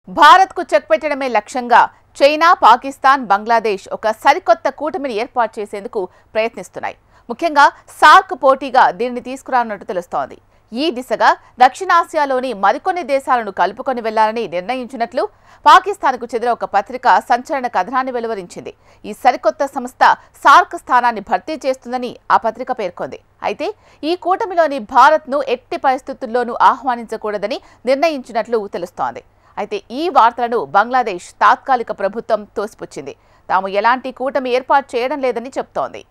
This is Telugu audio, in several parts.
భారత్కు చెక్ పెట్టడమే లక్ష్యంగా చైనా, పాకిస్తాన్, బంగ్లాదేశ్ ఒక సరికొత్త కూటమిని ఏర్పాటు చేసేందుకు ప్రయత్నిస్తున్నాయి. ముఖ్యంగా సార్క్ పోటీగా దీనిని తీసుకురానున్నట్టు తెలుస్తోంది. ఈ దిశగా దక్షిణాసియాలోని మరికొన్ని దేశాలను కలుపుకొని వెళ్లాలని నిర్ణయించినట్లు పాకిస్తాన్కు చెందిన ఒక పత్రిక సంచలన కథనాన్ని వెలువరించింది. ఈ సరికొత్త సంస్థ సార్క్ స్థానాన్ని భర్తీ చేస్తుందని ఆ పత్రిక పేర్కొంది. అయితే ఈ కూటమిలోని భారత్ను ఎట్టి పరిస్థితుల్లోనూ ఆహ్వానించకూడదని నిర్ణయించినట్లు తెలుస్తోంది. అయితే ఈ వార్తలను బంగ్లాదేశ్ తాత్కాలిక ప్రభుత్వం తోసిపుచ్చింది. తాము ఎలాంటి కూటమి ఏర్పాటు చేయడం లేదని చెప్తోంది.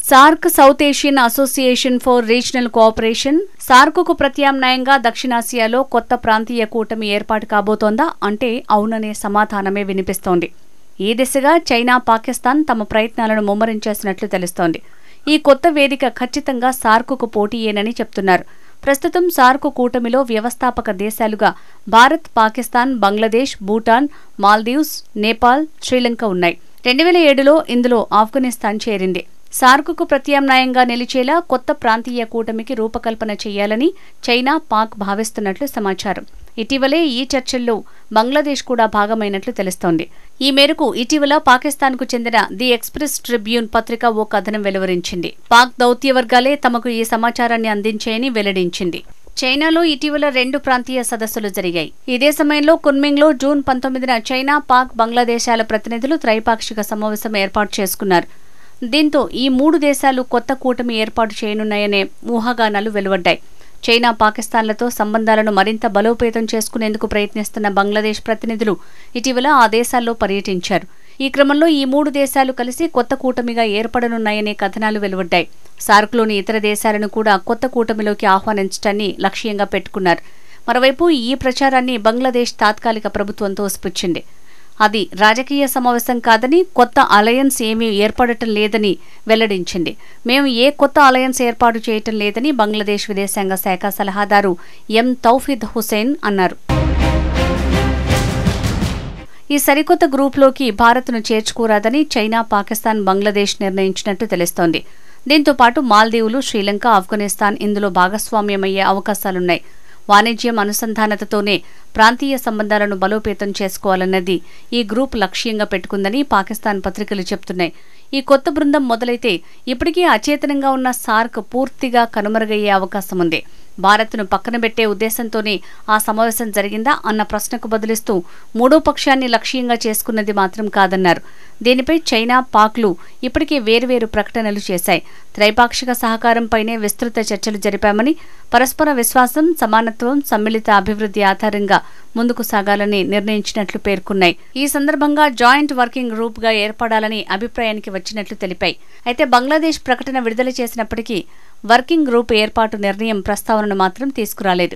SAARC South Asian Association for Regional Cooperation సార్కుకు ప్రత్యామ్నాయంగా దక్షిణాసియాలో కొత్త ప్రాంతీయ కూటమి ఏర్పాటు కాబోతోందా అంటే అవుననే సమాధానమే వినిపిస్తోంది. ఈ దిశగా చైనా, పాకిస్తాన్ తమ ప్రయత్నాలను ముమ్మరం చేసినట్లు తెలుస్తోంది. ఈ కొత్త వేదిక ఖచ్చితంగా సార్కుకు పోటీయేనని చెప్తున్నారు. ప్రస్తుతం సార్క్ కూటమిలో వ్యవస్థాపక దేశాలుగా భారత్, పాకిస్తాన్, బంగ్లాదేశ్, భూటాన్, మాల్దీవ్స్, నేపాల్, శ్రీలంక ఉన్నాయి. 2007లో ఇందులో ఆఫ్ఘనిస్తాన్ చేరింది. సార్కుకు ప్రత్యామ్నాయంగా నిలిచేలా కొత్త ప్రాంతీయ కూటమికి రూపకల్పన చేయాలని చైనా, పాక్ భావిస్తున్నట్లు సమాచారం. ఇటీవలే ఈ చర్చల్లో బంగ్లాదేశ్ కూడా భాగమైనట్లు తెలుస్తోంది. ఈ మేరకు ఇటీవల పాకిస్తాన్కు చెందిన ది ఎక్స్ప్రెస్ ట్రిబ్యూన్ పత్రిక ఓ కథనం వెలువరించింది. పాక్ దౌత్య వర్గాలే తమకు ఈ సమాచారాన్ని అందించాయని వెల్లడించింది. చైనాలో ఇటీవల 2 ప్రాంతీయ సదస్సులు జరిగాయి. ఇదే సమయంలో కున్మింగ్లో జూన్ 19న చైనా, పాక్, బంగ్లాదేశాల ప్రతినిధులు త్రైపాక్షిక సమావేశం ఏర్పాటు చేసుకున్నారు. దీంతో ఈ 3 దేశాలు కొత్త కూటమి ఏర్పాటు చేయనున్నాయనే ఊహాగానాలు వెలువడ్డాయి. చైనా, పాకిస్తాన్లతో సంబంధాలను మరింత బలోపేతం చేసుకునేందుకు ప్రయత్నిస్తున్న బంగ్లాదేశ్ ప్రతినిధులు ఇటీవల ఆ దేశాల్లో పర్యటించారు. ఈ క్రమంలో ఈ 3 దేశాలు కలిసి కొత్త కూటమిగా ఏర్పడనున్నాయనే కథనాలు వెలువడ్డాయి. సార్క్లోని ఇతర దేశాలను కూడా కొత్త కూటమిలోకి ఆహ్వానించడాన్ని లక్ష్యంగా పెట్టుకున్నారు. మరోవైపు ఈ ప్రచారాన్ని బంగ్లాదేశ్ తాత్కాలిక ప్రభుత్వం తోసిపుచ్చింది. అది రాజకీయ సమావేశం కాదని, కొత్త అలయన్స్ ఏమీ ఏర్పడటం లేదని వెల్లడించింది. మేము ఏ కొత్త అలయన్స్ ఏర్పాటు చేయటం లేదని బంగ్లాదేశ్ విదేశాంగ శాఖ సలహాదారు ఎం తౌఫీద్ హుసేన్ అన్నారు. ఈ సరికొత్త గ్రూప్లోకి భారత్ను చేర్చుకోరాదని చైనా, పాకిస్తాన్, బంగ్లాదేశ్ నిర్ణయించినట్టు తెలుస్తోంది. దీంతో పాటు మాల్దీవులు, శ్రీలంక, ఆఫ్ఘనిస్తాన్ ఇందులో భాగస్వామ్యమయ్యే అవకాశాలున్నాయి. వాణిజ్యం, అనుసంధానతతోనే ప్రాంతీయ సంబంధాలను బలోపేతం చేసుకోవాలన్నది ఈ గ్రూప్ లక్ష్యంగా పెట్టుకుందని పాకిస్తాన్ పత్రికలు చెప్తున్నాయి. ఈ కొత్త బృందం మొదలైతే ఇప్పటికీ అచేతనంగా ఉన్న సార్క్ పూర్తిగా కనుమరుగయ్యే అవకాశం ఉంది. భారత్ను పక్కన పెట్టే ఉద్దేశంతోనే ఆ సమావేశం జరిగిందా అన్న ప్రశ్నకు బదులిస్తూ 3వ పక్షాన్ని లక్ష్యంగా చేసుకున్నది మాత్రం కాదన్నారు. దీనిపై చైనా, పాక్లు ఇప్పటికే వేర్వేరు ప్రకటనలు చేశాయి. త్రైపాక్షిక సహకారంపైనే విస్తృత చర్చలు జరిపామని, పరస్పర విశ్వాసం, సమానత్వం, సమ్మిళిత అభివృద్ధి ఆధారంగా ముందుకు సాగాలని నిర్ణయించినట్లు పేర్కొన్నాయి. ఈ సందర్భంగా జాయింట్ వర్కింగ్ గ్రూప్గా ఏర్పడాలని అభిప్రాయానికి వచ్చినట్లు తెలిపాయి. అయితే బంగ్లాదేశ్ ప్రకటన విడుదల చేసినప్పటికీ వర్కింగ్ గ్రూప్ ఏర్పాటు నిర్ణయం ప్రస్తావనను మాత్రం తీసుకురాలేదు.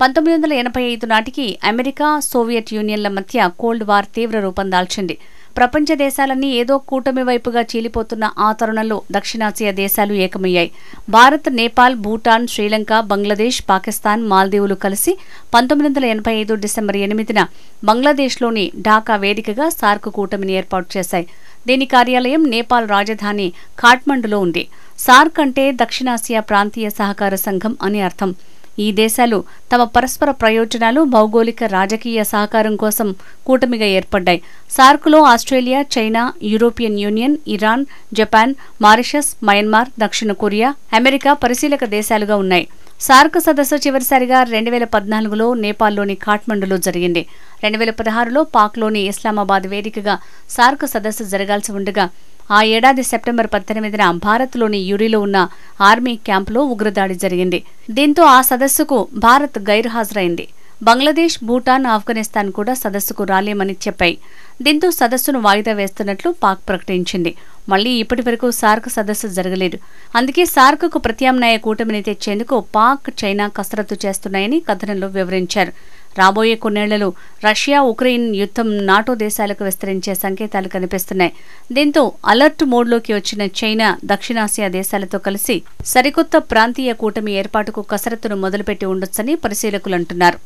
1985 నాటికి అమెరికా, సోవియట్ యూనియన్ల మధ్య కోల్డ్ వార్ తీవ్ర రూపం దాల్చింది. ప్రపంచ దేశాలన్నీ ఏదో కూటమి వైపుగా చీలిపోతున్న ఆ తరుణంలో దక్షిణాసియా దేశాలు ఏకమయ్యాయి. భారత్, నేపాల్, భూటాన్, శ్రీలంక, బంగ్లాదేశ్, పాకిస్తాన్, మాల్దీవులు కలిసి 1985 డిసెంబర్ 8న బంగ్లాదేశ్లోని ఢాకా వేదికగా సార్క్ కూటమిని ఏర్పాటు చేశాయి. దీని కార్యాలయం నేపాల్ రాజధాని ఖాట్మండులో ఉంది. సార్క్ అంటే దక్షిణాసియా ప్రాంతీయ సహకార సంఘం అని అర్థం. ఈ దేశాలు తమ పరస్పర ప్రయోజనాలు, భౌగోళిక, రాజకీయ సహకారం కోసం కూటమిగా ఏర్పడ్డాయి. సార్క్లో Australia, China, European Union, Iran, Japan, Mauritius, Myanmar, దక్షిణ కొరియా, అమెరికా పరిశీలక దేశాలుగా ఉన్నాయి. సార్క్ సదస్సు చివరిసారిగా 2014లో నేపాల్లోని ఖాట్మండులో జరిగింది. 2016లో పాక్లోని ఇస్లామాబాద్ వేదికగా సార్క్ సదస్సు జరగాల్సి ఉండగా ఆ ఏడాది సెప్టెంబర్ 18న భారత్లోని యురిలో ఉన్న ఆర్మీ క్యాంపులో ఉగ్రదాడి జరిగింది. దీంతో ఆ సదస్సుకు భారత్ గైర్హాజరైంది. బంగ్లాదేశ్, భూటాన్, ఆఫ్ఘనిస్తాన్ కూడా సదస్సుకు రాలేమని చెప్పాయి. దీంతో సదస్సును వాయిదా వేస్తున్నట్లు పాక్ ప్రకటించింది. మళ్లీ ఇప్పటి వరకు సార్క్ సదస్సు జరగలేదు. అందుకే సార్క్కు ప్రత్యామ్నాయ కూటమిని తెచ్చేందుకు పాక్, చైనా కసరత్తు చేస్తున్నాయని కథనంలో వివరించారు. రాబోయే కొన్నేళ్లలో రష్యా, ఉక్రెయిన్ యుద్ధం నాటో దేశాలకు విస్తరించే సంకేతాలు కనిపిస్తున్నాయి. దీంతో అలర్ట్ మోడ్లోకి వచ్చిన చైనా దక్షిణాసియా దేశాలతో కలిసి సరికొత్త ప్రాంతీయ కూటమి ఏర్పాటుకు కసరత్తును మొదలుపెట్టి ఉండొచ్చని పరిశీలకులు అంటున్నారు.